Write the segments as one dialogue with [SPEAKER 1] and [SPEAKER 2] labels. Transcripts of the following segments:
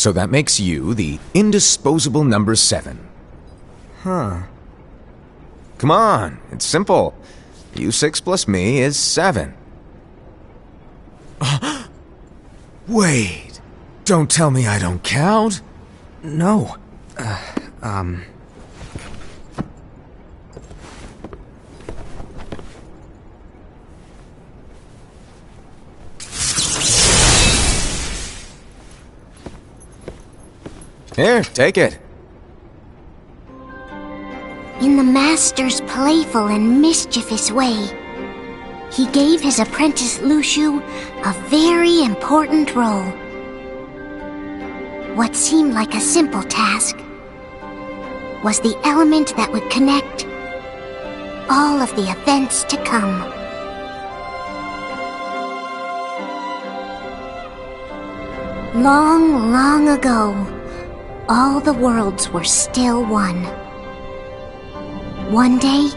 [SPEAKER 1] So that makes you the indisposable number 7.
[SPEAKER 2] Huh.
[SPEAKER 1] Come on, it's simple. You 6 plus me is 7. Wait, don't tell me I don't count.
[SPEAKER 2] No.
[SPEAKER 1] Here, take it.
[SPEAKER 3] In the Master's playful and mischievous way, he gave his apprentice Luxu a very important role. What seemed like a simple task was the element that would connect all of the events to come. Long, long ago, all the worlds were still one. One day,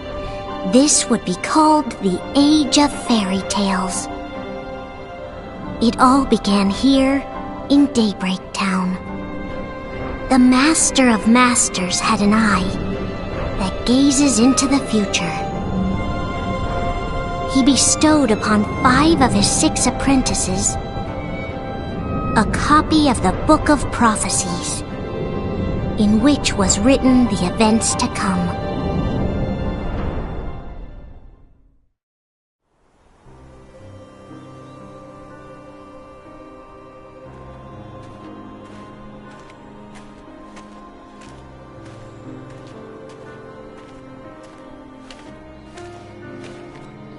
[SPEAKER 3] this would be called the Age of Fairy Tales. It all began here in Daybreak Town. The Master of Masters had an eye that gazes into the future. He bestowed upon 5 of his 6 apprentices a copy of the Book of Prophecies, in which was written the events to come.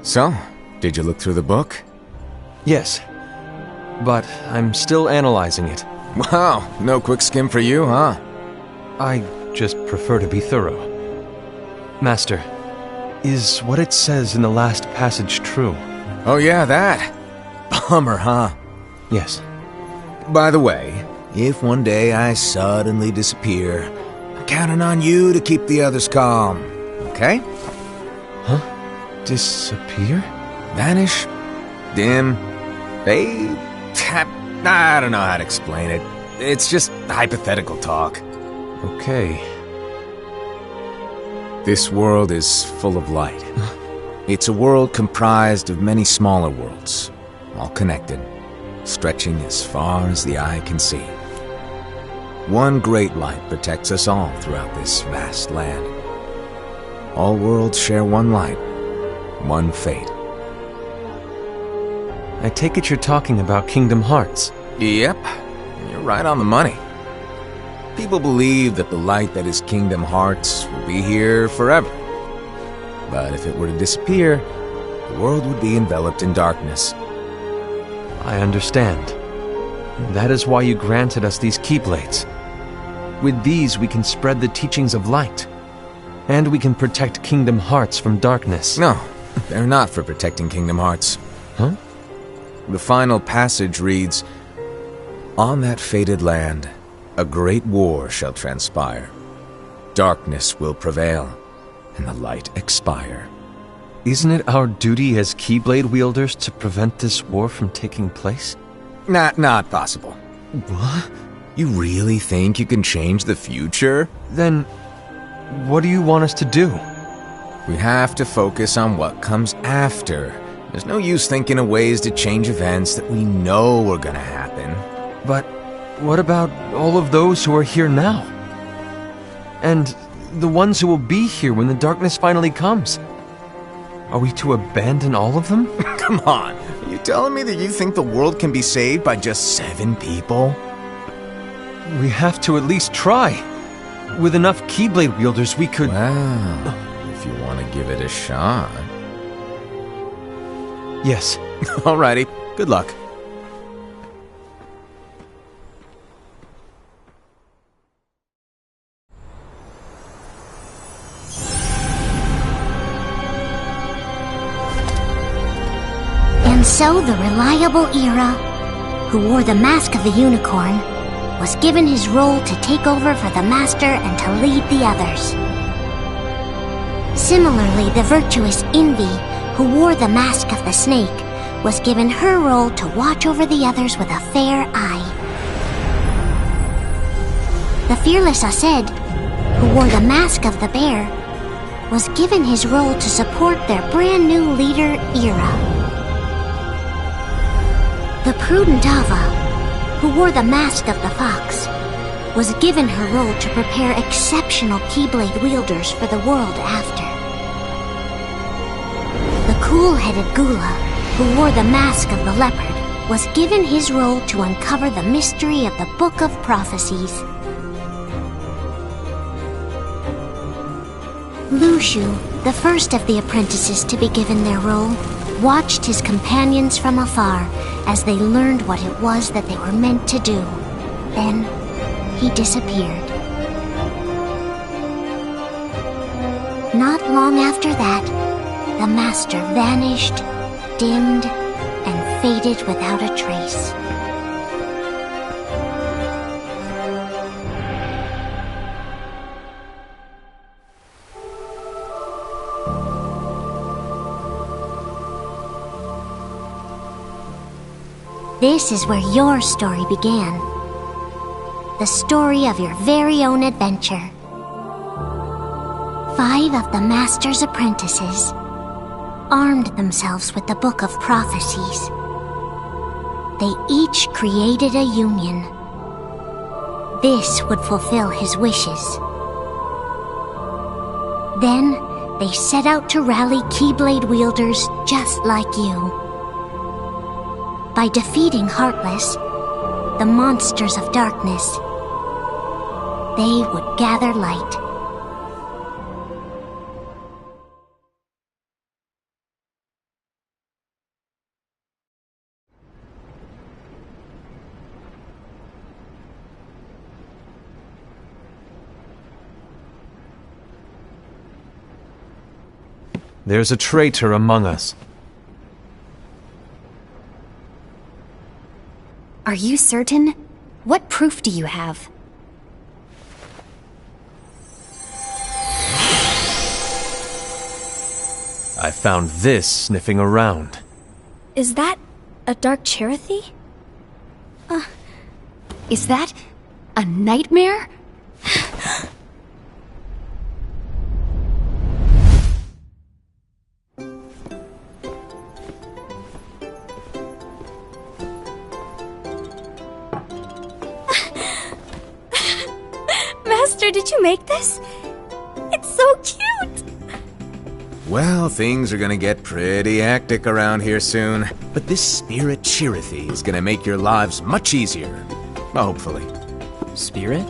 [SPEAKER 1] So, did you look through the book?
[SPEAKER 2] Yes. But I'm still analyzing it.
[SPEAKER 1] Wow, no quick skim for you, huh?
[SPEAKER 2] I just prefer to be thorough. Master, is what it says in the last passage true?
[SPEAKER 1] Oh yeah, that. Bummer, huh?
[SPEAKER 2] Yes.
[SPEAKER 1] By the way, if one day I suddenly disappear, I'm counting on you to keep the others calm, okay?
[SPEAKER 2] Huh? Disappear?
[SPEAKER 1] Vanish? Dim? Fade? I don't know how to explain it. It's just hypothetical talk.
[SPEAKER 2] Okay.
[SPEAKER 1] This world is full of light. It's a world comprised of many smaller worlds, all connected, stretching as far as the eye can see. One great light protects us all throughout this vast land. All worlds share one light, one fate.
[SPEAKER 2] I take it you're talking about Kingdom Hearts.
[SPEAKER 1] Yep, you're right on the money. People believe that the light that is Kingdom Hearts will be here forever. But if it were to disappear, the world would be enveloped in darkness.
[SPEAKER 2] I understand. That is why you granted us these Keyblades. With these we can spread the teachings of light. And we can protect Kingdom Hearts from darkness.
[SPEAKER 1] No, they're not for protecting Kingdom Hearts.
[SPEAKER 2] Huh?
[SPEAKER 1] The final passage reads, "On that fated land, a great war shall transpire. Darkness will prevail, and the light expire."
[SPEAKER 2] Isn't it our duty as Keyblade wielders to prevent this war from taking place?
[SPEAKER 1] Not possible.
[SPEAKER 2] What?
[SPEAKER 1] You really think you can change the future?
[SPEAKER 2] Then, what do you want us to do?
[SPEAKER 1] We have to focus on what comes after. There's no use thinking of ways to change events that we know are gonna happen.
[SPEAKER 2] But what about all of those who are here now? And the ones who will be here when the darkness finally comes? Are we to abandon all of them?
[SPEAKER 1] Come on, are you telling me that you think the world can be saved by just 7 people?
[SPEAKER 2] We have to at least try. With enough Keyblade wielders, we could...
[SPEAKER 1] Well, if you want to give it a shot.
[SPEAKER 2] Yes.
[SPEAKER 1] Alrighty, good luck.
[SPEAKER 3] And so the reliable Era, who wore the mask of the unicorn, was given his role to take over for the Master and to lead the others. Similarly, the virtuous Envy, who wore the mask of the snake, was given her role to watch over the others with a fair eye. The fearless Aesed, who wore the mask of the bear, was given his role to support their brand new leader, Ira. The prudent Ava, who wore the mask of the fox, was given her role to prepare exceptional Keyblade wielders for the world after. The cool-headed Gula, who wore the mask of the leopard, was given his role to uncover the mystery of the Book of Prophecies. Lushu, the first of the apprentices to be given their role, watched his companions from afar as they learned what it was that they were meant to do. Then, he disappeared. Not long after that, the master vanished, dimmed, and faded without a trace. This is where your story began. The story of your very own adventure. 5 of the Master's apprentices armed themselves with the Book of Prophecies. They each created a union. This would fulfill his wishes. Then, they set out to rally Keyblade wielders just like you. By defeating Heartless, the monsters of darkness, they would gather light.
[SPEAKER 2] There's a traitor among us.
[SPEAKER 4] Are you certain? What proof do you have?
[SPEAKER 2] I found this sniffing around.
[SPEAKER 5] Is that a Dark Chirithy?
[SPEAKER 4] Is that a nightmare?
[SPEAKER 5] Master, did you make this? It's so cute!
[SPEAKER 1] Well, things are gonna get pretty hectic around here soon. But this Spirit Chirithy is gonna make your lives much easier. Hopefully.
[SPEAKER 6] Spirit?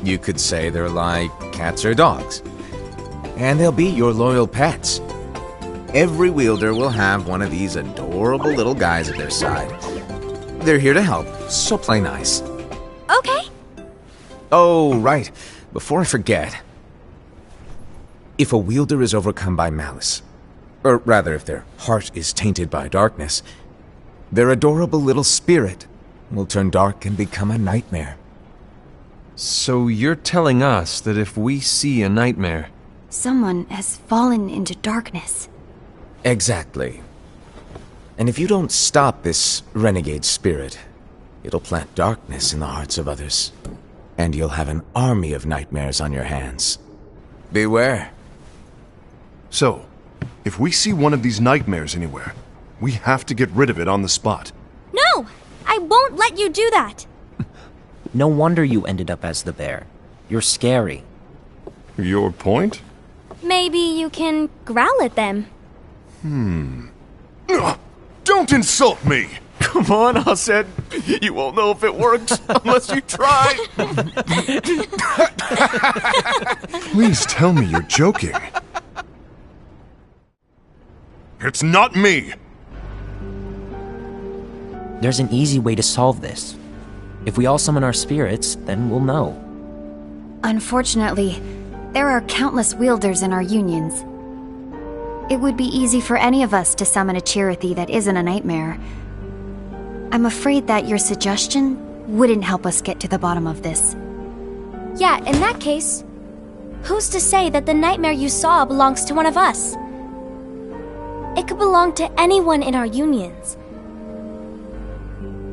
[SPEAKER 1] You could say they're like cats or dogs. And they'll be your loyal pets. Every wielder will have one of these adorable little guys at their side. They're here to help, so play nice.
[SPEAKER 5] Okay.
[SPEAKER 1] Oh, right. Before I forget. If a wielder is overcome by malice, or rather if their heart is tainted by darkness, their adorable little spirit will turn dark and become a nightmare.
[SPEAKER 2] So you're telling us that if we see a nightmare...
[SPEAKER 4] Someone has fallen into darkness.
[SPEAKER 1] Exactly. And if you don't stop this renegade spirit, it'll plant darkness in the hearts of others. And you'll have an army of nightmares on your hands. Beware.
[SPEAKER 7] So, if we see one of these nightmares anywhere, we have to get rid of it on the spot.
[SPEAKER 5] No! I won't let you do that!
[SPEAKER 6] No wonder you ended up as the bear. You're scary.
[SPEAKER 7] Your point?
[SPEAKER 5] Maybe you can growl at them.
[SPEAKER 7] Don't insult me!
[SPEAKER 2] Come on, Aesed. You won't know if it works unless you try.
[SPEAKER 7] Please tell me you're joking. It's not me!
[SPEAKER 6] There's an easy way to solve this. If we all summon our spirits, then we'll know.
[SPEAKER 4] Unfortunately, there are countless wielders in our unions. It would be easy for any of us to summon a Chirithy that isn't a nightmare. I'm afraid that your suggestion wouldn't help us get to the bottom of this.
[SPEAKER 5] Yeah, in that case, who's to say that the nightmare you saw belongs to one of us? It could belong to anyone in our unions.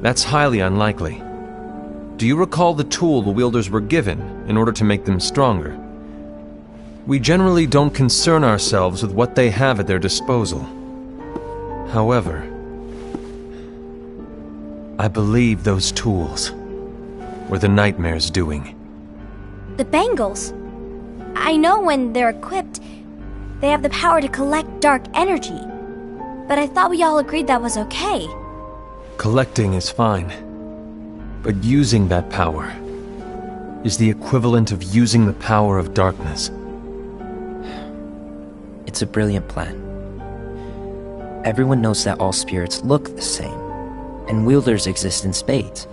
[SPEAKER 2] That's highly unlikely. do you recall the tool the wielders were given in order to make them stronger? We generally don't concern ourselves with what they have at their disposal. However, I believe those tools were the Nightmare's doing.
[SPEAKER 5] The bangles. I know when they're equipped, they have the power to collect dark energy. But I thought we all agreed that was okay.
[SPEAKER 2] Collecting is fine, but using that power is the equivalent of using the power of darkness.
[SPEAKER 6] It's a brilliant plan. Everyone knows that all spirits look the same, and wielders exist in spades.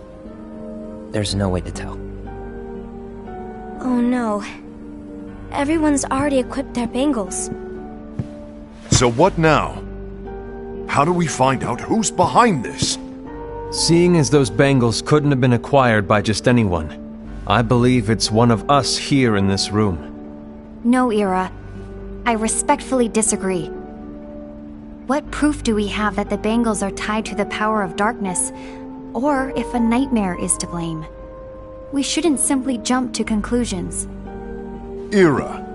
[SPEAKER 6] There's no way to tell.
[SPEAKER 5] Oh no. Everyone's already equipped their bangles.
[SPEAKER 7] So what now? How do we find out who's behind this?
[SPEAKER 2] Seeing as those bangles couldn't have been acquired by just anyone, I believe it's one of us here in this room.
[SPEAKER 4] No, Ira. I respectfully disagree. What proof do we have that the bangles are tied to the power of darkness, or if a nightmare is to blame? We shouldn't simply jump to conclusions.
[SPEAKER 7] Ira,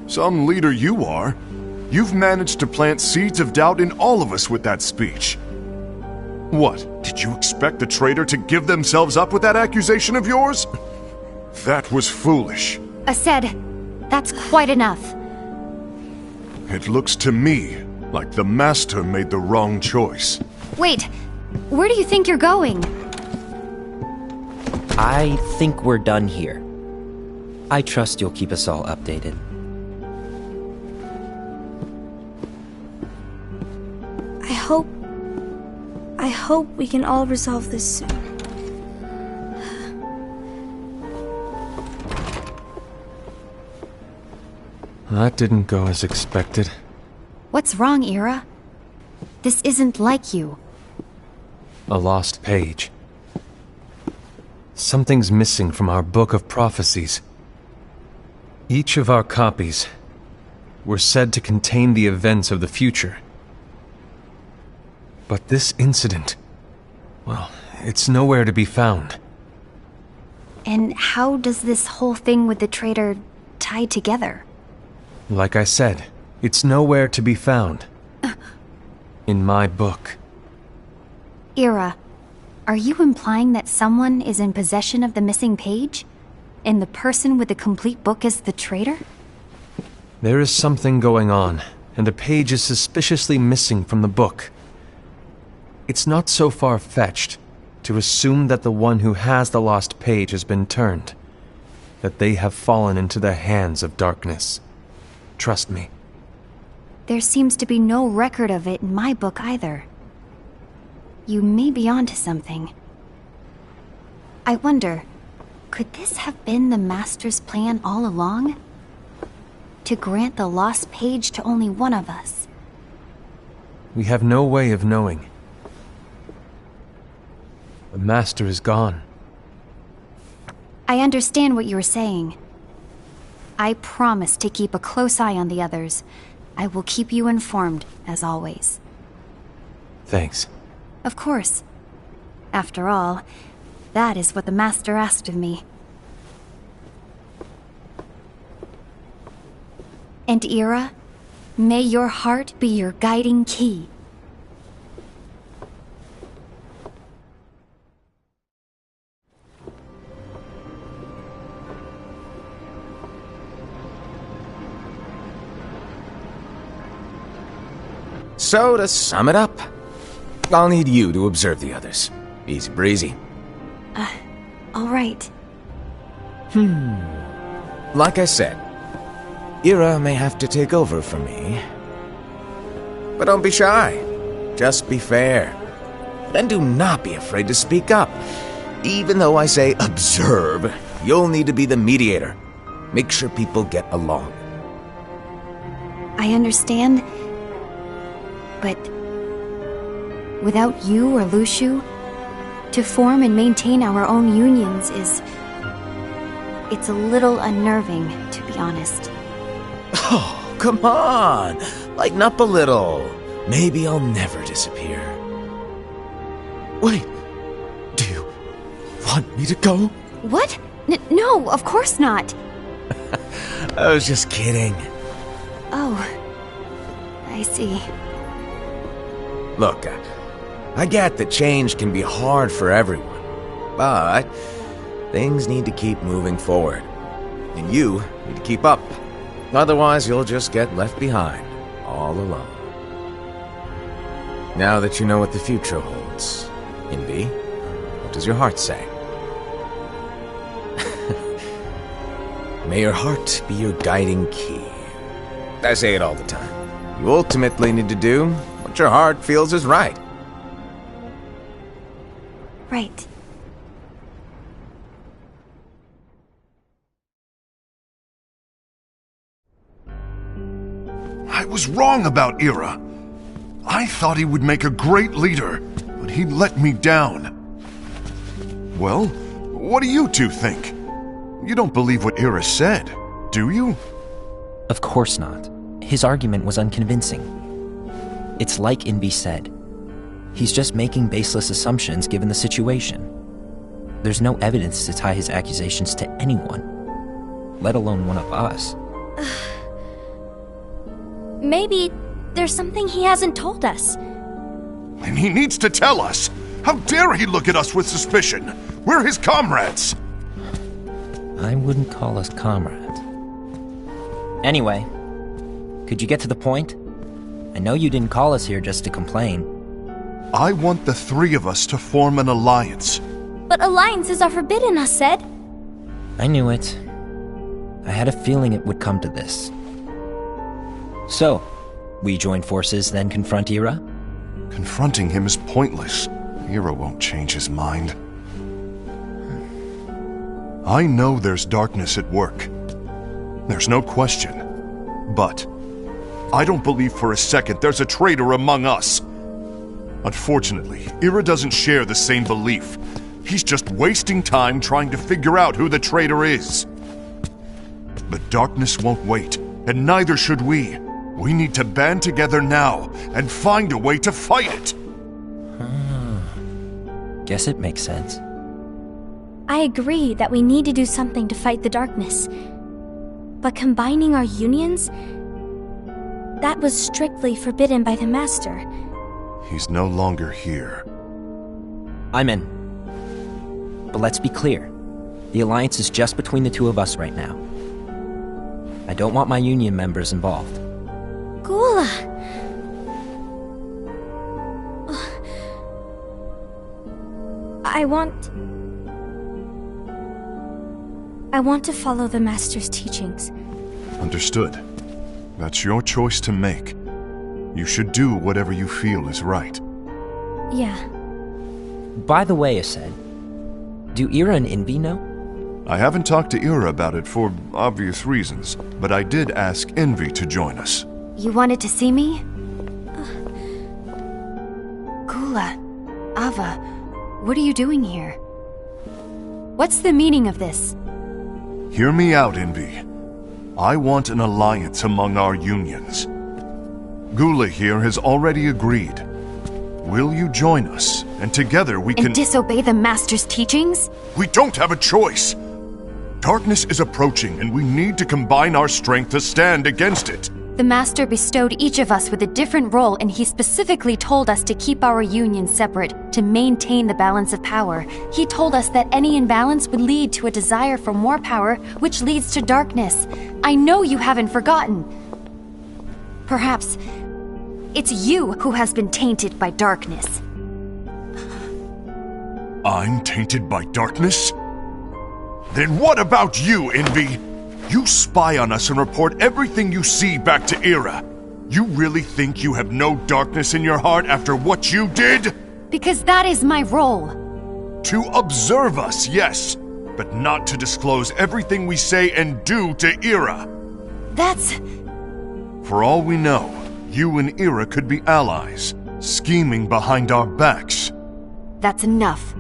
[SPEAKER 7] some leader you are. You've managed to plant seeds of doubt in all of us with that speech. What, did you expect the traitor to give themselves up with that accusation of yours? That was foolish.
[SPEAKER 4] Aced, that's quite enough.
[SPEAKER 7] It looks to me like the Master made the wrong choice.
[SPEAKER 4] Wait, where do you think you're going?
[SPEAKER 6] I think we're done here. I trust you'll keep us all updated.
[SPEAKER 5] I hope we can all resolve this soon.
[SPEAKER 2] That didn't go as expected.
[SPEAKER 4] What's wrong, Ira? This isn't like you.
[SPEAKER 2] A lost page. Something's missing from our book of prophecies. Each of our copies were said to contain the events of the future. But this incident, well, it's nowhere to be found.
[SPEAKER 4] And how does this whole thing with the traitor tie together?
[SPEAKER 2] Like I said, it's nowhere to be found. In my book.
[SPEAKER 4] Ira, are you implying that someone is in possession of the missing page? And the person with the complete book is the traitor?
[SPEAKER 2] There is something going on, and a page is suspiciously missing from the book. It's not so far-fetched to assume that the one who has the lost page has been turned, that they have fallen into the hands of darkness. Trust me.
[SPEAKER 4] There seems to be no record of it in my book either. You may be onto something. I wonder, could this have been the Master's plan all along? To grant the lost page to only one of us?
[SPEAKER 2] We have no way of knowing. The Master is gone.
[SPEAKER 4] I understand what you are saying. I promise to keep a close eye on the others. I will keep you informed, as always.
[SPEAKER 2] Thanks.
[SPEAKER 4] Of course. After all, that is what the Master asked of me. And Ira, may your heart be your guiding key.
[SPEAKER 1] So, to sum it up, I'll need you to observe the others. Easy breezy.
[SPEAKER 4] All right.
[SPEAKER 1] Like I said, Ira may have to take over for me. But don't be shy. Just be fair. And do not be afraid to speak up. Even though I say observe, you'll need to be the mediator. Make sure people get along.
[SPEAKER 4] I understand. But without you or Luxu, to form and maintain our own unions is... it's a little unnerving, to be honest.
[SPEAKER 1] Oh, come on! Lighten up a little. Maybe I'll never disappear. Wait, do you
[SPEAKER 8] want me to go?
[SPEAKER 4] What? No, of course not.
[SPEAKER 1] I was just kidding.
[SPEAKER 4] Oh, I see.
[SPEAKER 1] Look, I get that change can be hard for everyone, but things need to keep moving forward. And you need to keep up. Otherwise, you'll just get left behind, all alone. Now that you know what the future holds, Envy, what does your heart say? May your heart be your guiding key. I say it all the time. You ultimately need to do what your heart feels is right.
[SPEAKER 4] Right.
[SPEAKER 7] I was wrong about Ira. I thought he would make a great leader, but he let me down. Well, what do you two think? You don't believe what Ira said, do you?
[SPEAKER 6] Of course not. His argument was unconvincing. It's like Envy said. He's just making baseless assumptions given the situation. There's no evidence to tie his accusations to anyone, let alone one of us.
[SPEAKER 5] Maybe there's something he hasn't told us.
[SPEAKER 7] And he needs to tell us. How dare he look at us with suspicion? We're his comrades.
[SPEAKER 6] I wouldn't call us comrades. Anyway, could you get to the point? I know you didn't call us here just to complain.
[SPEAKER 7] I want the three of us to form an alliance.
[SPEAKER 5] But alliances are forbidden, us said.
[SPEAKER 6] I knew it. I had a feeling it would come to this. So, we join forces, then confront Ira?
[SPEAKER 7] Confronting him is pointless. Ira won't change his mind. I know there's darkness at work. There's no question. But I don't believe for a second there's a traitor among us. Unfortunately, Ira doesn't share the same belief. He's just wasting time trying to figure out who the traitor is. But darkness won't wait, and neither should we. We need to band together now and find a way to fight it.
[SPEAKER 6] Guess it makes sense.
[SPEAKER 5] I agree that we need to do something to fight the darkness. But combining our unions? That was strictly forbidden by the Master.
[SPEAKER 7] He's no longer here.
[SPEAKER 6] I'm in. But let's be clear. The alliance is just between the two of us right now. I don't want my union members involved.
[SPEAKER 5] Gula! I want to follow the Master's teachings.
[SPEAKER 7] Understood. That's your choice to make. You should do whatever you feel is right.
[SPEAKER 5] Yeah.
[SPEAKER 6] By the way, Aced, do Ira and Envy know?
[SPEAKER 7] I haven't talked to Ira about it for obvious reasons, but I did ask Envy to join us.
[SPEAKER 4] You wanted to see me? Gula, Ava, what are you doing here? What's the meaning of this?
[SPEAKER 7] Hear me out, Envy. I want an alliance among our unions. Gula here has already agreed. Will you join us? And together we can...
[SPEAKER 4] And disobey the Master's teachings?
[SPEAKER 7] We don't have a choice! Darkness is approaching, and we need to combine our strength to stand against it.
[SPEAKER 4] The Master bestowed each of us with a different role, and he specifically told us to keep our union separate, to maintain the balance of power. He told us that any imbalance would lead to a desire for more power, which leads to darkness. I know you haven't forgotten. Perhaps it's you who has been tainted by darkness.
[SPEAKER 7] I'm tainted by darkness? Then what about you, Envy? You spy on us and report everything you see back to Ira. You really think you have no darkness in your heart after what you did?
[SPEAKER 4] Because that is my role.
[SPEAKER 7] To observe us, yes, but not to disclose everything we say and do to Ira.
[SPEAKER 4] That's...
[SPEAKER 7] For all we know, you and Ira could be allies, scheming behind our backs.
[SPEAKER 4] That's enough.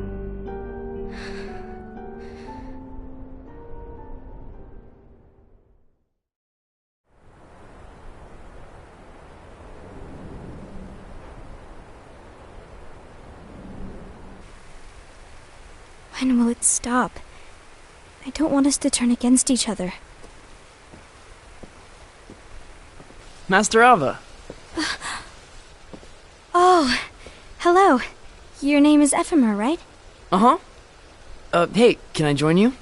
[SPEAKER 5] When will it stop? I don't want us to turn against each other.
[SPEAKER 8] Master Alva.
[SPEAKER 5] Oh, hello. Your name is Ephemer, right?
[SPEAKER 8] Uh-huh. Hey, can I join you?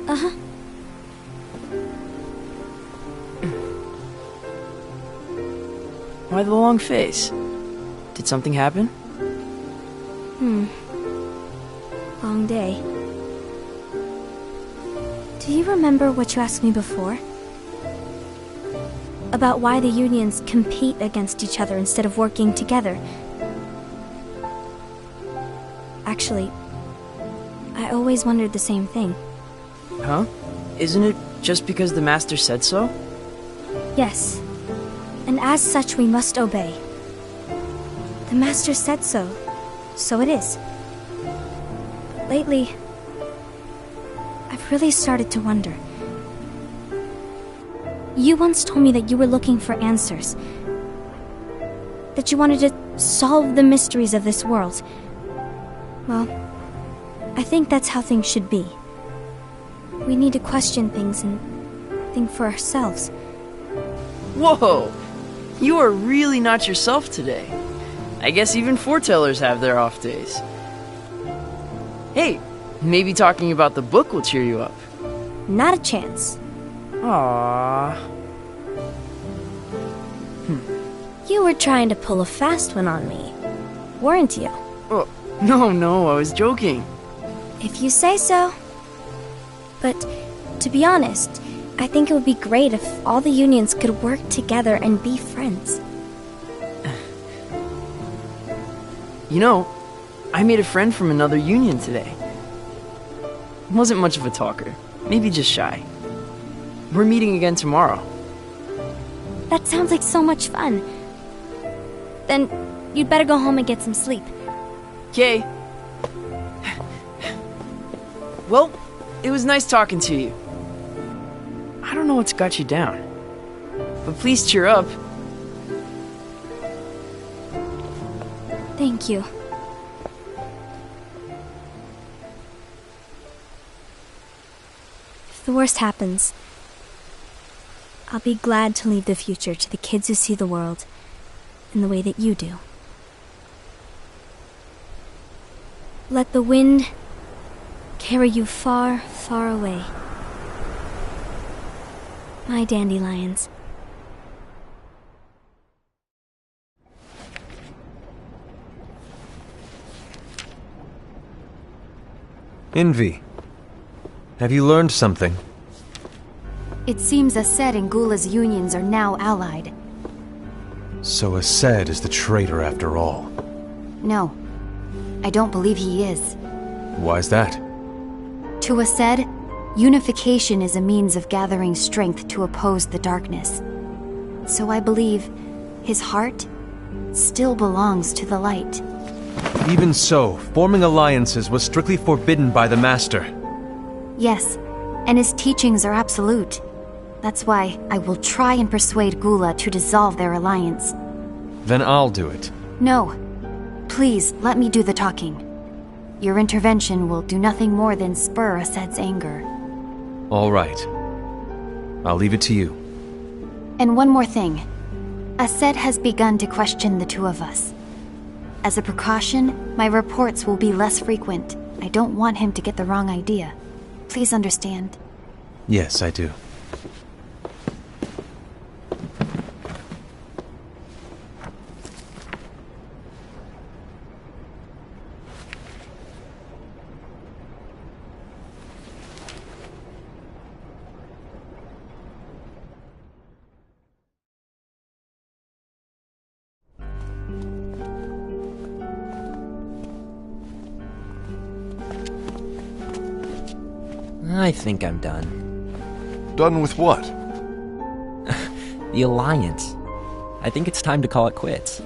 [SPEAKER 5] Uh-huh.
[SPEAKER 8] Why the long face? Did something happen?
[SPEAKER 5] Long day. Do you remember what you asked me before? About why the unions compete against each other instead of working together. Actually, I always wondered the same thing.
[SPEAKER 8] Huh? Isn't it just because the Master said so?
[SPEAKER 5] Yes. And as such, we must obey. The Master said so, so it is. But lately, I've really started to wonder. You once told me that you were looking for answers. That you wanted to solve the mysteries of this world. Well, I think that's how things should be. We need to question things and think for ourselves.
[SPEAKER 8] Whoa! You are really not yourself today. I guess even foretellers have their off days. Hey, maybe talking about the book will cheer you up.
[SPEAKER 5] Not a chance.
[SPEAKER 8] Aww.
[SPEAKER 5] You were trying to pull a fast one on me, weren't you?
[SPEAKER 8] Oh, no, I was joking.
[SPEAKER 5] If you say so. But, to be honest, I think it would be great if all the unions could work together and be friends.
[SPEAKER 8] You know, I made a friend from another union today. Wasn't much of a talker, maybe just shy. We're meeting again tomorrow.
[SPEAKER 5] That sounds like so much fun. Then, you'd better go home and get some sleep.
[SPEAKER 8] Okay. Well, it was nice talking to you. I don't know what's got you down, but please cheer up.
[SPEAKER 5] Thank you. If the worst happens, I'll be glad to leave the future to the kids who see the world in the way that you do. Let the wind carry you far, far away. My dandelions.
[SPEAKER 2] Envy, have you learned something?
[SPEAKER 4] It seems Aced and Gula's unions are now allied.
[SPEAKER 2] So Aced is the traitor after all.
[SPEAKER 4] No, I don't believe he is.
[SPEAKER 2] Why's that?
[SPEAKER 4] To Aced, unification is a means of gathering strength to oppose the darkness. So I believe his heart still belongs to the light.
[SPEAKER 2] Even so, forming alliances was strictly forbidden by the Master.
[SPEAKER 4] Yes, and his teachings are absolute. That's why I will try and persuade Gula to dissolve their alliance.
[SPEAKER 2] Then I'll do it.
[SPEAKER 4] No. Please, let me do the talking. Your intervention will do nothing more than spur Aced's anger.
[SPEAKER 2] All right. I'll leave it to you.
[SPEAKER 4] And one more thing. Aced has begun to question the two of us. As a precaution, my reports will be less frequent. I don't want him to get the wrong idea. Please understand.
[SPEAKER 2] Yes, I do.
[SPEAKER 6] I think I'm done.
[SPEAKER 7] Done with what?
[SPEAKER 6] The Alliance. I think it's time to call it quits.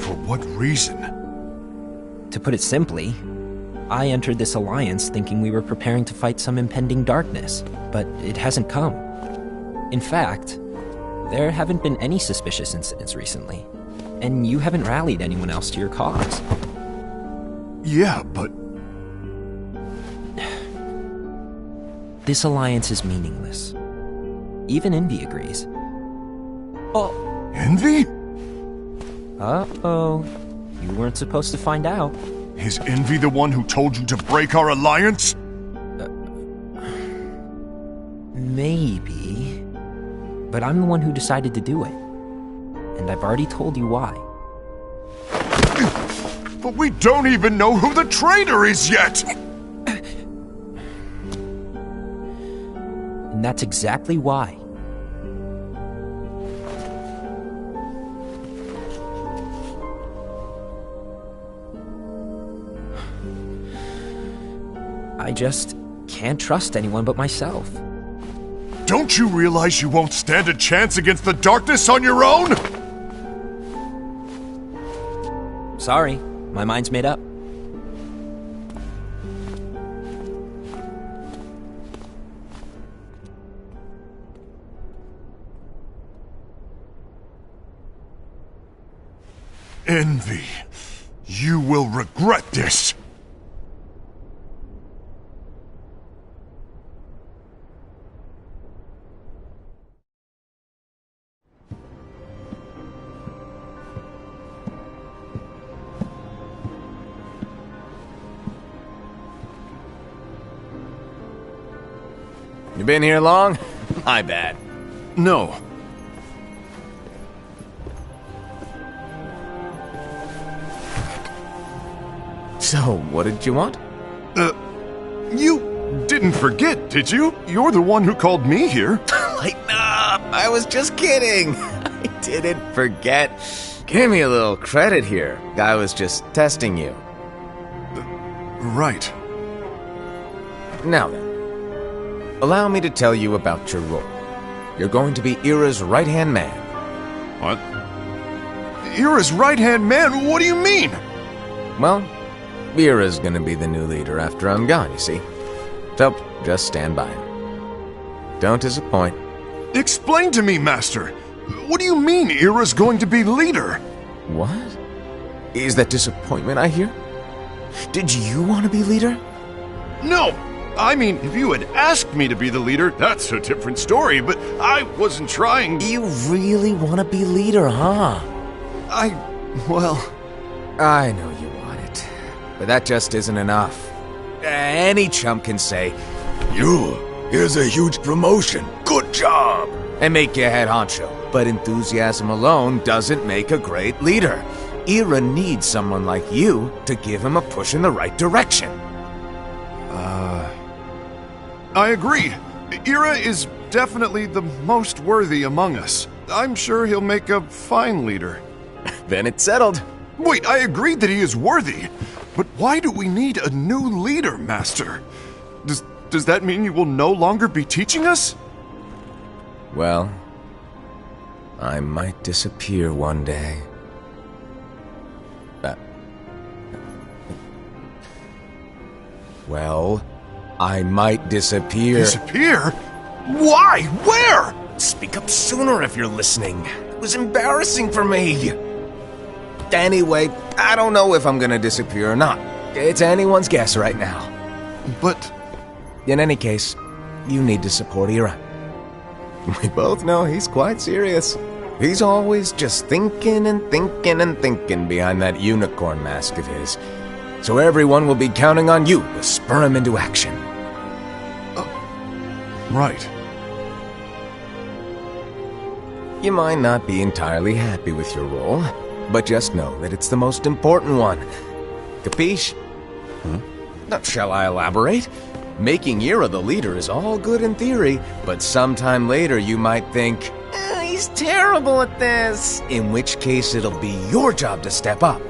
[SPEAKER 7] For what reason?
[SPEAKER 6] To put it simply, I entered this alliance thinking we were preparing to fight some impending darkness, but it hasn't come. In fact, there haven't been any suspicious incidents recently, and you haven't rallied anyone else to your cause.
[SPEAKER 7] Yeah, but
[SPEAKER 6] This alliance is meaningless. Even Envy agrees. Oh.
[SPEAKER 7] Envy?
[SPEAKER 6] Uh-oh. You weren't supposed to find out.
[SPEAKER 7] Is Envy the one who told you to break our alliance?
[SPEAKER 6] Maybe. But I'm the one who decided to do it. And I've already told you why.
[SPEAKER 7] But we don't even know who the traitor is yet!
[SPEAKER 6] And that's exactly why. I just can't trust anyone but myself.
[SPEAKER 7] Don't you realize you won't stand a chance against the darkness on your own?
[SPEAKER 6] Sorry, my mind's made up.
[SPEAKER 7] Envy, you will regret this.
[SPEAKER 1] You been here long? My bad.
[SPEAKER 7] No.
[SPEAKER 1] So, what did you want?
[SPEAKER 7] You didn't forget, did you? You're the one who called me here.
[SPEAKER 1] Lighten up! I was just kidding! I didn't forget. Give me a little credit here. I was just testing you.
[SPEAKER 7] Right.
[SPEAKER 1] Now then, allow me to tell you about your role. You're going to be Ira's right-hand man.
[SPEAKER 7] What? Ira's right-hand man? What do you mean?
[SPEAKER 1] Well, Ira's gonna be the new leader after I'm gone, you see. So, just stand by. Don't disappoint.
[SPEAKER 7] Explain to me, Master. What do you mean Ira's going to be leader?
[SPEAKER 1] What? Is that disappointment I hear? Did you want to be leader?
[SPEAKER 7] No! I mean, if you had asked me to be the leader, that's a different story, but I wasn't trying.
[SPEAKER 1] You really want to be leader, huh?
[SPEAKER 7] Well...
[SPEAKER 1] I know you want it, but that just isn't enough. Any chump can say, here's a huge promotion, good job, and make you head honcho. But enthusiasm alone doesn't make a great leader. Ira needs someone like you to give him a push in the right direction.
[SPEAKER 7] I agree. Ira is definitely the most worthy among us. I'm sure he'll make a fine leader.
[SPEAKER 1] Then it's settled.
[SPEAKER 7] Wait, I agreed that he is worthy. But why do we need a new leader, Master? Does that mean you will no longer be teaching us?
[SPEAKER 1] Well, I might disappear one day. Well, I might disappear.
[SPEAKER 7] Disappear? Why? Where?
[SPEAKER 1] Speak up sooner if you're listening. It was embarrassing for me. Anyway, I don't know if I'm gonna disappear or not. It's anyone's guess right now.
[SPEAKER 7] But...
[SPEAKER 1] In any case, you need to support Ira. We both know he's quite serious. He's always just thinking and thinking and thinking behind that unicorn mask of his. So everyone will be counting on you to spur him into action.
[SPEAKER 7] Right.
[SPEAKER 1] You might not be entirely happy with your role, but just know that it's the most important one. Capiche? Now, shall I elaborate? Making Ira the leader is all good in theory, but sometime later you might think, he's terrible at this. In which case it'll be your job to step up.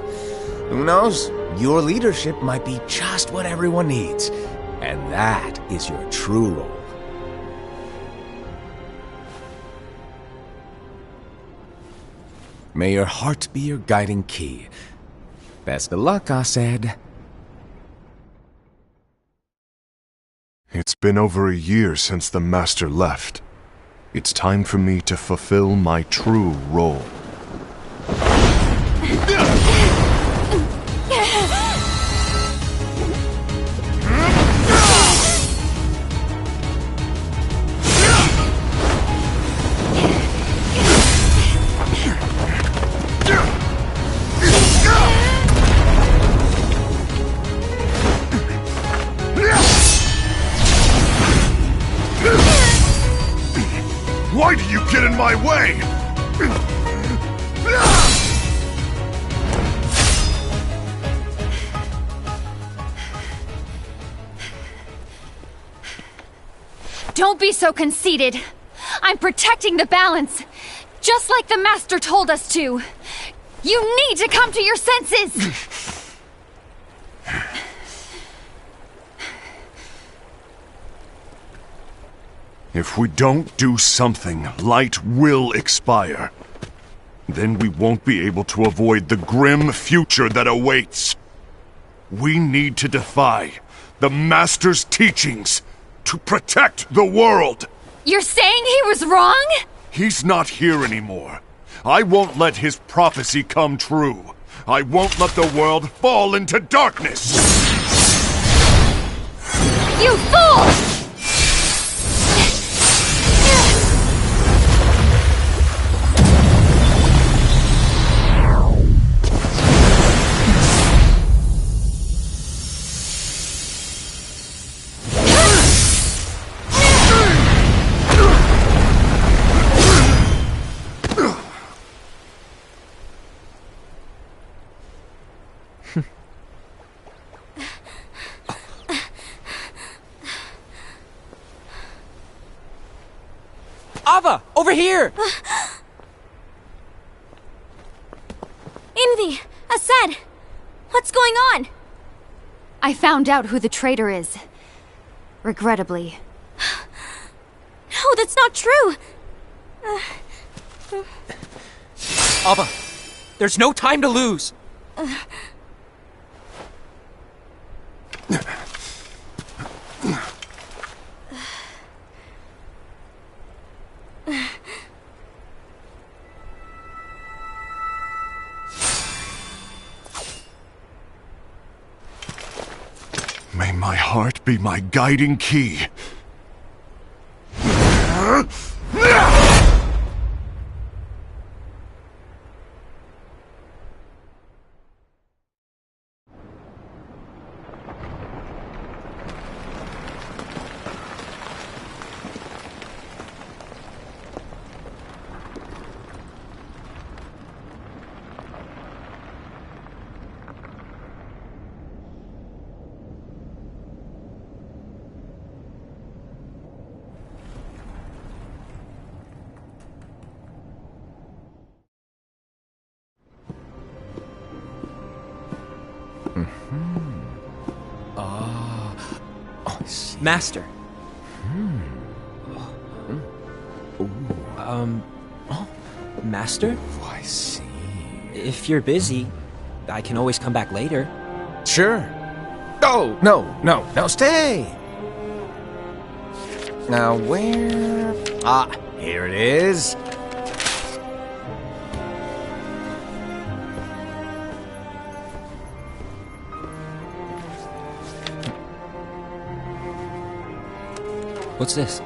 [SPEAKER 1] Who knows? Your leadership might be just what everyone needs. And that is your true role. May your heart be your guiding key. Best of luck, Asaid.
[SPEAKER 7] It's been over a year since the Master left. It's time for me to fulfill my true role.
[SPEAKER 4] Don't be so conceited. I'm protecting the balance, just like the Master told us to. You need to come to your senses!
[SPEAKER 7] If we don't do something, light will expire. Then we won't be able to avoid the grim future that awaits. We need to defy the Master's teachings to protect the world.
[SPEAKER 4] You're saying he was wrong?
[SPEAKER 7] He's not here anymore. I won't let his prophecy come true. I won't let the world fall into darkness.
[SPEAKER 4] You fool!
[SPEAKER 9] Ava! Over here!
[SPEAKER 5] Envy! Aced! What's going on?
[SPEAKER 4] I found out who the traitor is. Regrettably.
[SPEAKER 5] No, that's not true!
[SPEAKER 9] Ava, there's no time to lose!
[SPEAKER 7] May my heart be my guiding key.
[SPEAKER 9] Master. Master?
[SPEAKER 1] Oh, I see.
[SPEAKER 6] If you're busy, I can always come back later.
[SPEAKER 1] Sure. Oh, no, stay! Now, where... Ah, here it is.
[SPEAKER 6] What's this?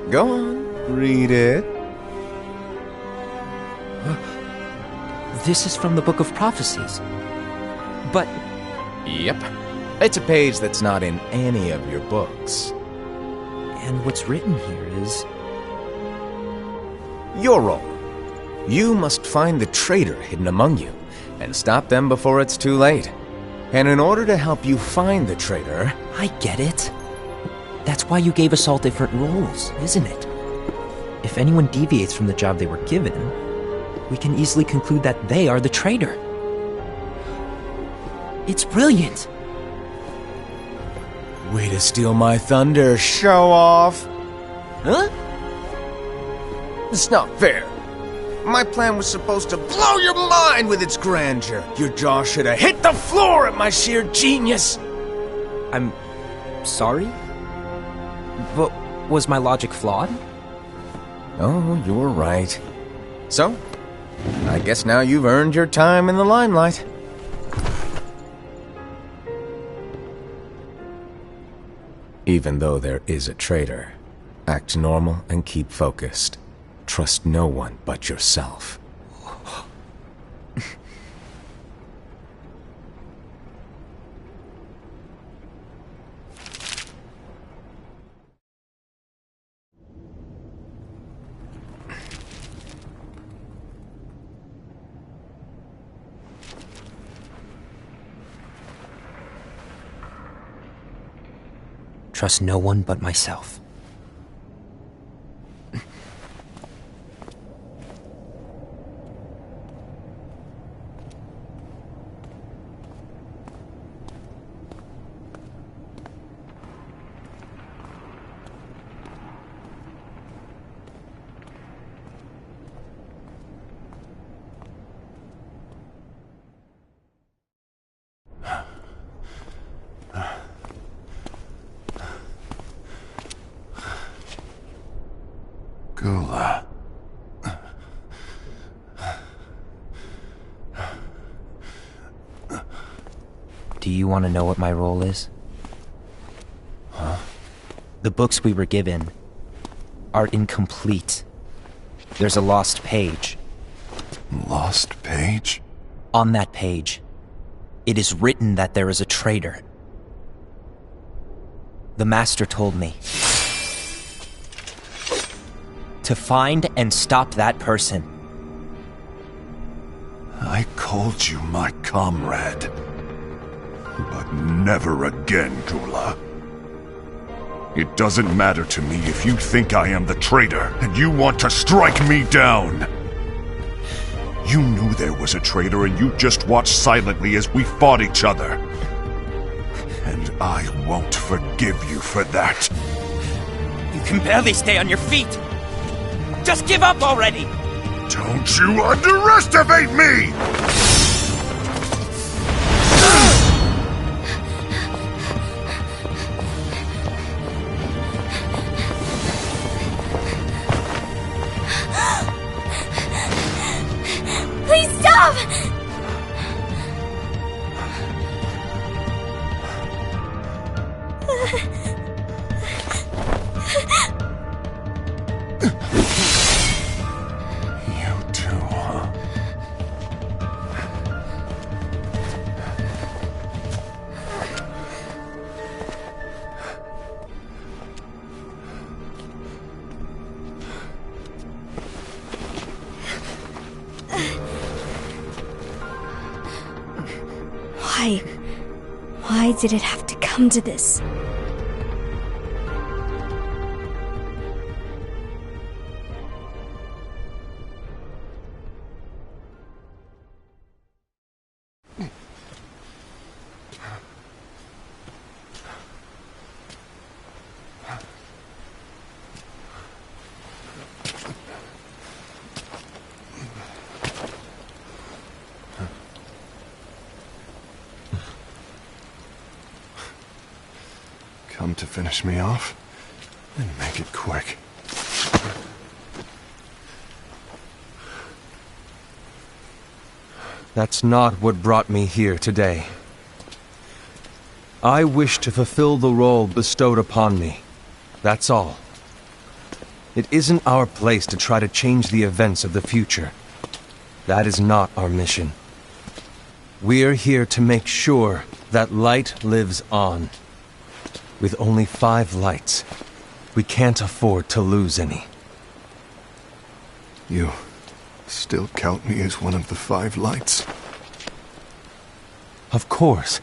[SPEAKER 1] Go on, read it.
[SPEAKER 6] This is from the Book of Prophecies. But
[SPEAKER 1] Yep. It's a page that's not in any of your books.
[SPEAKER 6] and what's written here is...
[SPEAKER 1] Your role. You must find the traitor hidden among you, and stop them before it's too late. And in order to help you find the traitor...
[SPEAKER 6] I get it. That's why you gave us all different roles, isn't it? If anyone deviates from the job they were given, we can easily conclude that they are the traitor. It's brilliant!
[SPEAKER 1] Way to steal my thunder, show off!
[SPEAKER 6] Huh?
[SPEAKER 1] It's not fair. My plan was supposed to blow your mind with its grandeur. Your jaw should have hit the floor at my sheer genius.
[SPEAKER 6] I'm... sorry? But was my logic flawed?
[SPEAKER 1] Oh, you're right. So, I guess now you've earned your time in the limelight. Even though there is a traitor, act normal and keep focused. Trust no one but yourself.
[SPEAKER 6] Trust no one but myself. Do you want to know what my role is?
[SPEAKER 1] Huh?
[SPEAKER 6] The books we were given are incomplete. There's a lost page.
[SPEAKER 7] Lost page?
[SPEAKER 6] On that page, it is written that there is a traitor. The Master told me to find and stop that person.
[SPEAKER 7] I called you my comrade. But never again, Gula. It doesn't matter to me if you think I am the traitor and you want to strike me down. You knew there was a traitor and you just watched silently as we fought each other. And I won't forgive you for that.
[SPEAKER 9] You can barely stay on your feet. Just give up already!
[SPEAKER 7] Don't you underestimate me!
[SPEAKER 5] Please stop!
[SPEAKER 7] You too, huh?
[SPEAKER 5] Why did it have to come to this?
[SPEAKER 7] Come to finish me off? Then make it quick.
[SPEAKER 2] That's not what brought me here today. I wish to fulfill the role bestowed upon me. That's all. It isn't our place to try to change the events of the future. That is not our mission. We're here to make sure that light lives on. With only 5 lights, we can't afford to lose any.
[SPEAKER 7] You still count me as one of the 5 lights?
[SPEAKER 2] Of course.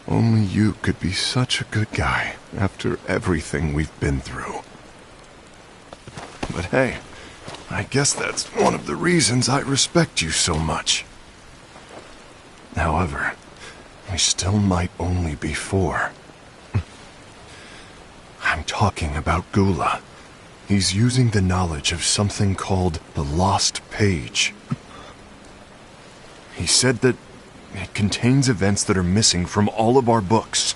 [SPEAKER 7] Only you could be such a good guy after everything we've been through. But hey, I guess that's one of the reasons I respect you so much. However, we still might only be 4. I'm talking about Gula. He's using the knowledge of something called the Lost Page. He said that it contains events that are missing from all of our books.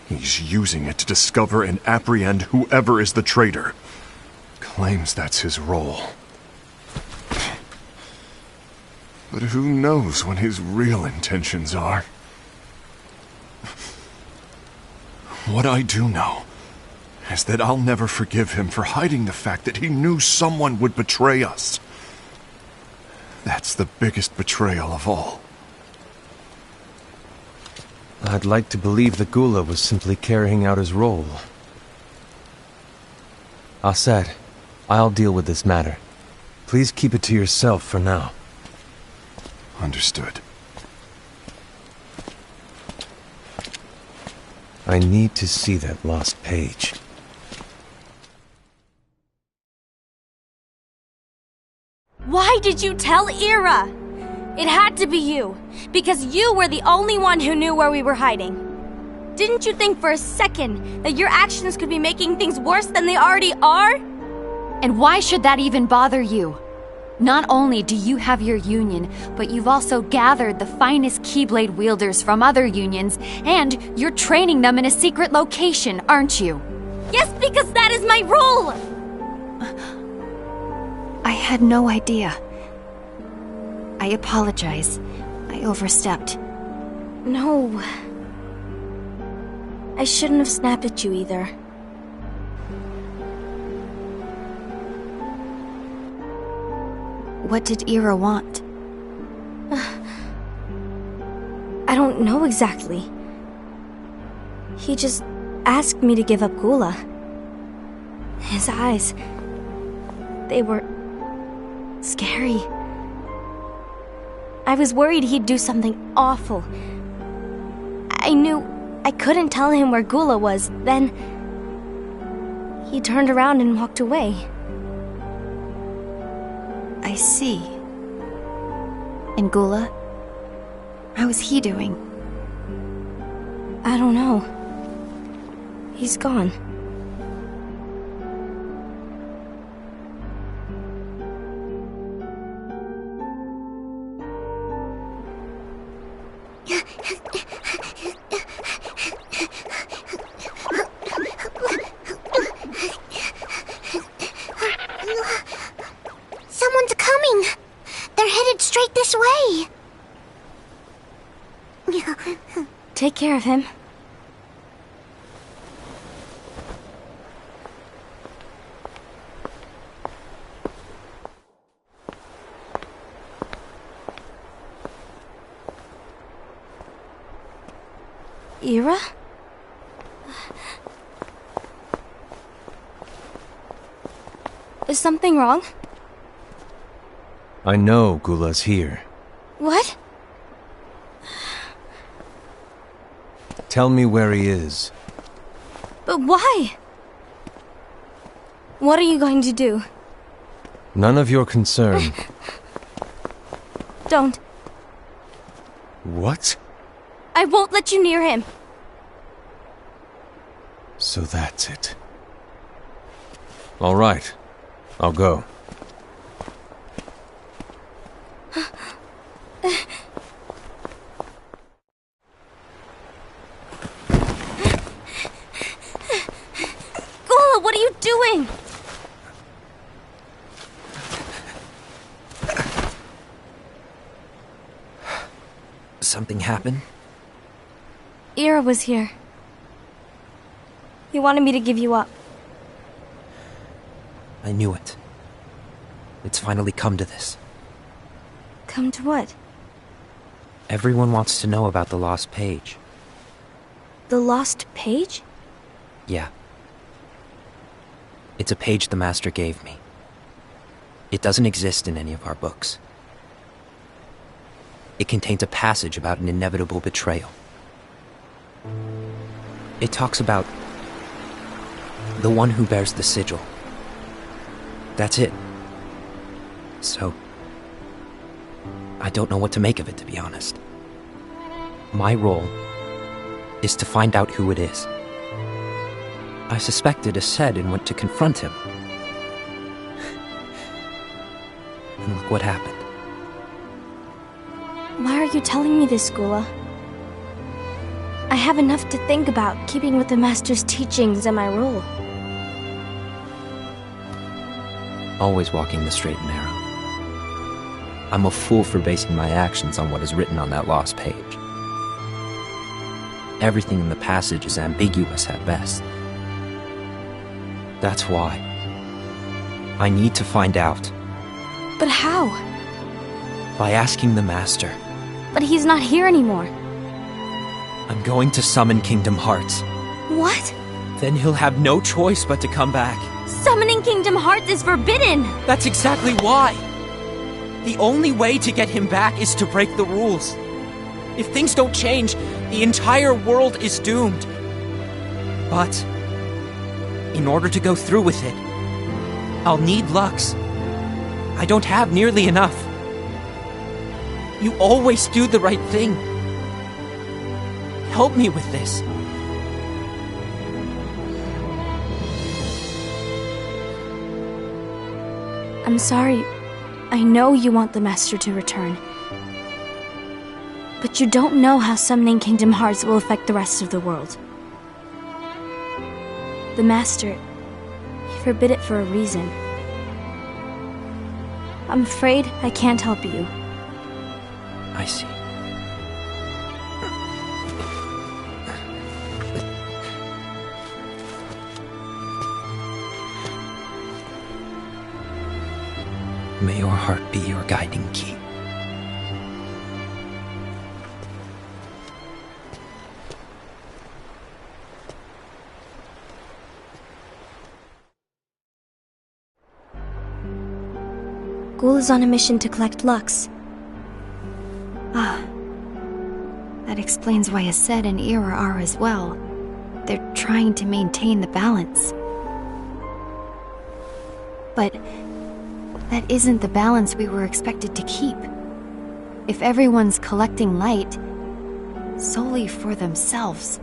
[SPEAKER 7] He's using it to discover and apprehend whoever is the traitor. Claims that's his role. But who knows what his real intentions are? What I do know is that I'll never forgive him for hiding the fact that he knew someone would betray us. That's the biggest betrayal of all.
[SPEAKER 2] I'd like to believe that Gula was simply carrying out his role. Aset, I'll deal with this matter. Please keep it to yourself for now.
[SPEAKER 7] Understood.
[SPEAKER 2] I need to see that lost page.
[SPEAKER 5] Why did you tell Ira? It had to be you, because you were the only one who knew where we were hiding. Didn't you think for a second that your actions could be making things worse than they already are?
[SPEAKER 4] And why should that even bother you? Not only do you have your union, but you've also gathered the finest Keyblade wielders from other unions, and you're training them in a secret location, aren't you?
[SPEAKER 5] Yes, because that is my role!
[SPEAKER 4] I had no idea. I apologize. I overstepped.
[SPEAKER 5] No. I shouldn't have snapped at you either.
[SPEAKER 4] What did Ira want?
[SPEAKER 5] I don't know exactly. He just asked me to give up Gula. His eyes... they were... scary. I was worried he'd do something awful. I knew I couldn't tell him where Gula was. Then... he turned around and walked away.
[SPEAKER 4] I see. And Gula? How is he doing?
[SPEAKER 5] I don't know. He's gone.
[SPEAKER 3] Someone's coming! They're headed straight this way!
[SPEAKER 5] Take care of him. Ira? Is something wrong?
[SPEAKER 2] I know Gula's here.
[SPEAKER 5] What?
[SPEAKER 2] Tell me where he is.
[SPEAKER 5] But why? What are you going to do?
[SPEAKER 2] None of your concern.
[SPEAKER 5] Don't.
[SPEAKER 2] What?
[SPEAKER 5] I won't let you near him.
[SPEAKER 2] So that's it. All right. I'll go.
[SPEAKER 5] Gula, what are you doing?
[SPEAKER 6] Something happened?
[SPEAKER 5] Ira was here. He wanted me to give you up.
[SPEAKER 6] I knew it. It's finally come to this.
[SPEAKER 5] Come to what?
[SPEAKER 6] Everyone wants to know about the lost page.
[SPEAKER 5] The lost page?
[SPEAKER 6] Yeah. It's a page the Master gave me. It doesn't exist in any of our books. It contains a passage about an inevitable betrayal. It talks about the one who bears the sigil. That's it. So, I don't know what to make of it, to be honest. My role is to find out who it is. I suspected Aced and went to confront him. And look what happened.
[SPEAKER 5] Why are you telling me this, Gula? I have enough to think about, keeping with the Master's teachings and my role.
[SPEAKER 6] Always walking the straight and narrow. I'm a fool for basing my actions on what is written on that lost page. Everything in the passage is ambiguous at best. That's why I need to find out.
[SPEAKER 5] But how?
[SPEAKER 6] By asking the Master.
[SPEAKER 5] But he's not here anymore.
[SPEAKER 6] I'm going to summon Kingdom Hearts.
[SPEAKER 5] What?
[SPEAKER 6] Then he'll have no choice but to come back.
[SPEAKER 5] Summoning Kingdom Hearts is forbidden!
[SPEAKER 6] That's exactly why! The only way to get him back is to break the rules. If things don't change, the entire world is doomed. But, in order to go through with it, I'll need Lux. I don't have nearly enough. You always do the right thing. Help me with this.
[SPEAKER 5] I'm sorry. I know you want the Master to return. But you don't know how summoning Kingdom Hearts will affect the rest of the world. The Master, he forbid it for a reason. I'm afraid I can't help you.
[SPEAKER 6] I see. May your heart be your guiding key.
[SPEAKER 5] Ghoul is on a mission to collect Lux.
[SPEAKER 4] That explains why Aced and Ira are as well. They're trying to maintain the balance. But that isn't the balance we were expected to keep. If everyone's collecting light solely for themselves,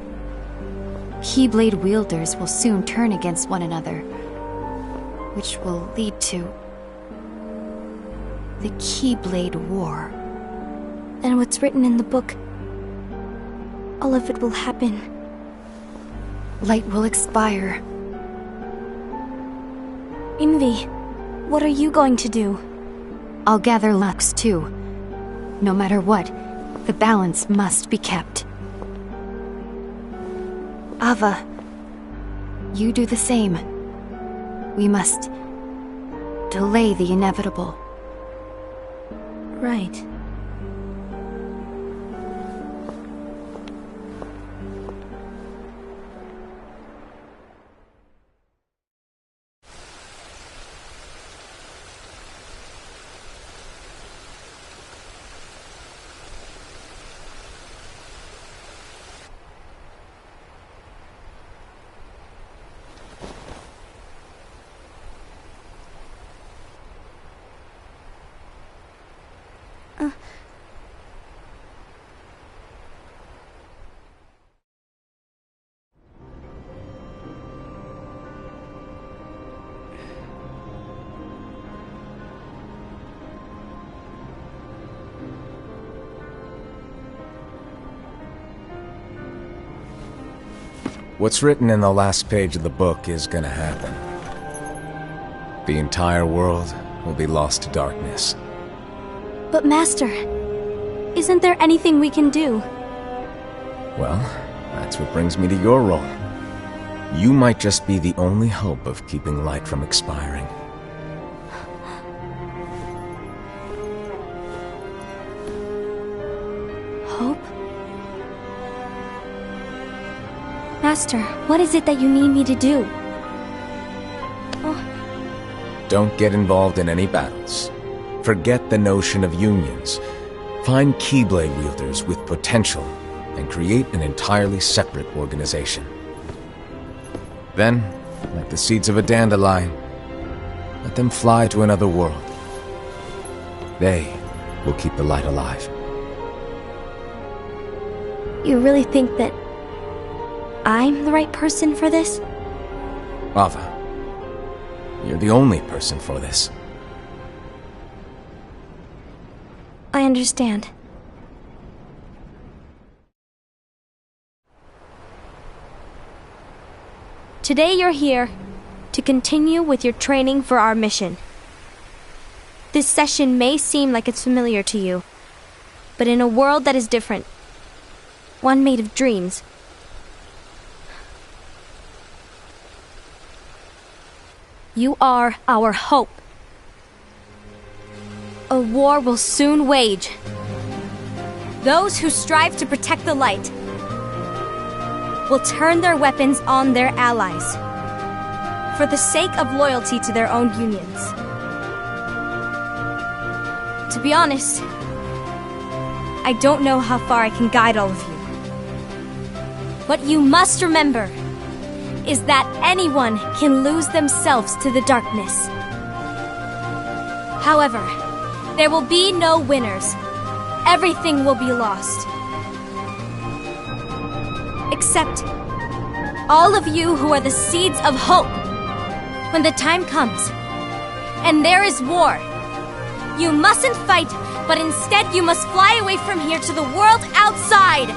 [SPEAKER 4] Keyblade wielders will soon turn against one another, which will lead to the Keyblade War.
[SPEAKER 5] And what's written in the book, all of it will happen.
[SPEAKER 4] Light will expire.
[SPEAKER 5] Envy, what are you going to do?
[SPEAKER 4] I'll gather Lux too. No matter what, the balance must be kept. Ava, you do the same. We must delay the inevitable.
[SPEAKER 5] Right.
[SPEAKER 1] What's written in the last page of the book is gonna happen. The entire world will be lost to darkness.
[SPEAKER 5] But Master, isn't there anything we can do?
[SPEAKER 1] Well, that's what brings me to your role. You might just be the only hope of keeping light from expiring.
[SPEAKER 5] Hope? Master, what is it that you need me to do?
[SPEAKER 1] Don't get involved in any battles. Forget the notion of unions. Find Keyblade wielders with potential and create an entirely separate organization. Then, like the seeds of a dandelion, let them fly to another world. They will keep the light alive.
[SPEAKER 5] You really think that I'm the right person for this?
[SPEAKER 1] Ava, you're the only person for this.
[SPEAKER 5] I understand. Today you're here to continue with your training for our mission. This session may seem like it's familiar to you, but in a world that is different, one made of dreams, you are our hope. A war will soon wage. Those who strive to protect the light will turn their weapons on their allies for the sake of loyalty to their own unions. To be honest, I don't know how far I can guide all of you. What you must remember is that anyone can lose themselves to the darkness. However, there will be no winners. Everything will be lost. Except all of you who are the seeds of hope. When the time comes, and there is war, you mustn't fight, but instead you must fly away from here to the world outside.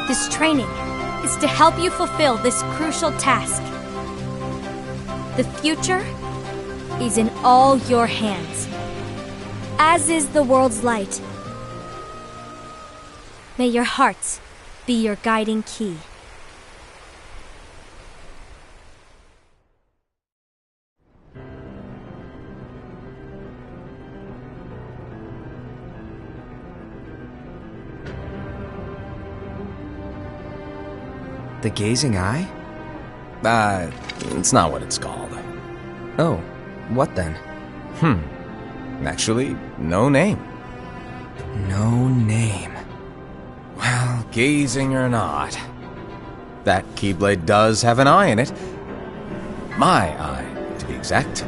[SPEAKER 5] This training is to help you fulfill this crucial task. The future is in all your hands. as is the world's light. May your hearts be your guiding key.
[SPEAKER 10] The Gazing Eye?
[SPEAKER 1] It's not what it's called.
[SPEAKER 10] Oh, what then?
[SPEAKER 1] Actually, no name.
[SPEAKER 10] No name.
[SPEAKER 1] Well, gazing or not, that Keyblade does have an eye in it. My eye, to be exact.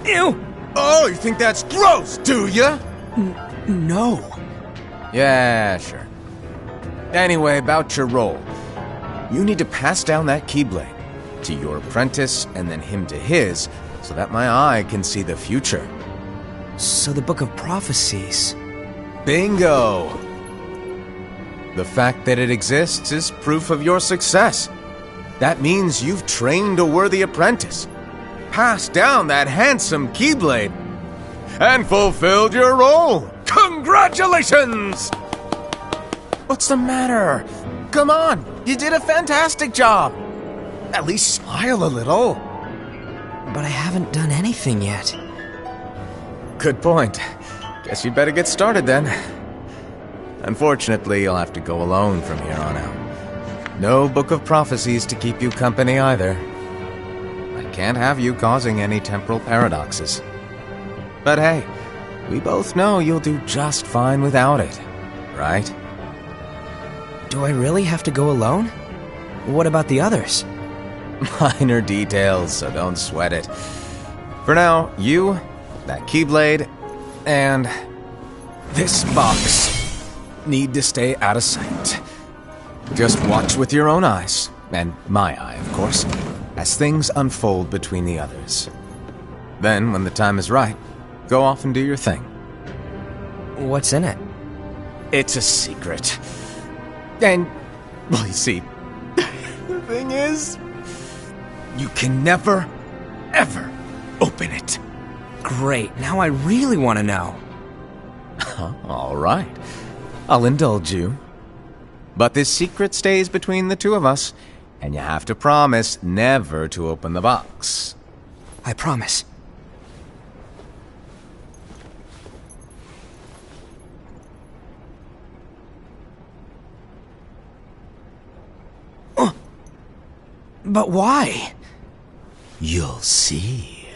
[SPEAKER 10] Ew!
[SPEAKER 1] Oh, you think that's gross, do ya?
[SPEAKER 10] No.
[SPEAKER 1] Yeah, sure. Anyway, about your role. You need to pass down that Keyblade to your apprentice and then him to his, so that my eye can see the future.
[SPEAKER 10] So the Book of Prophecies...
[SPEAKER 1] Bingo! The fact that it exists is proof of your success. That means you've trained a worthy apprentice, passed down that handsome Keyblade, and fulfilled your role. Congratulations! What's the matter? Come on, you did a fantastic job. At least smile a little.
[SPEAKER 10] But I haven't done anything yet.
[SPEAKER 1] Good point. Guess you'd better get started then. Unfortunately, you'll have to go alone from here on out. No Book of Prophecies to keep you company either. I can't have you causing any temporal paradoxes. But hey, we both know you'll do just fine without it, right?
[SPEAKER 10] Do I really have to go alone? What about the others?
[SPEAKER 1] Minor details, so don't sweat it. For now, you, that Keyblade, and this box need to stay out of sight. Just watch with your own eyes, and my eye, of course, as things unfold between the others. Then, when the time is right, go off and do your thing.
[SPEAKER 10] What's in it?
[SPEAKER 1] It's a secret. And, well, you see, the thing is, you can never, ever open it.
[SPEAKER 10] Great, now I really want to know.
[SPEAKER 1] All right, I'll indulge you. But this secret stays between the two of us, and you have to promise never to open the box.
[SPEAKER 10] I promise. But why?
[SPEAKER 1] You'll see.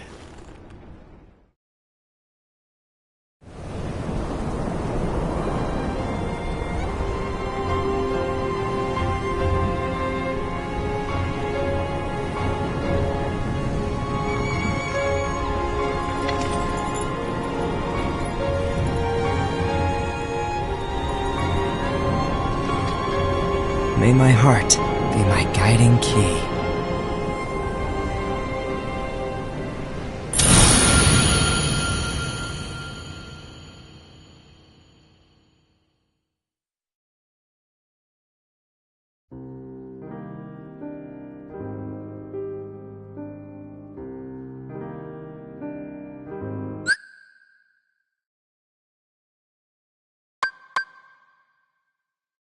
[SPEAKER 10] May my heart be my guiding key.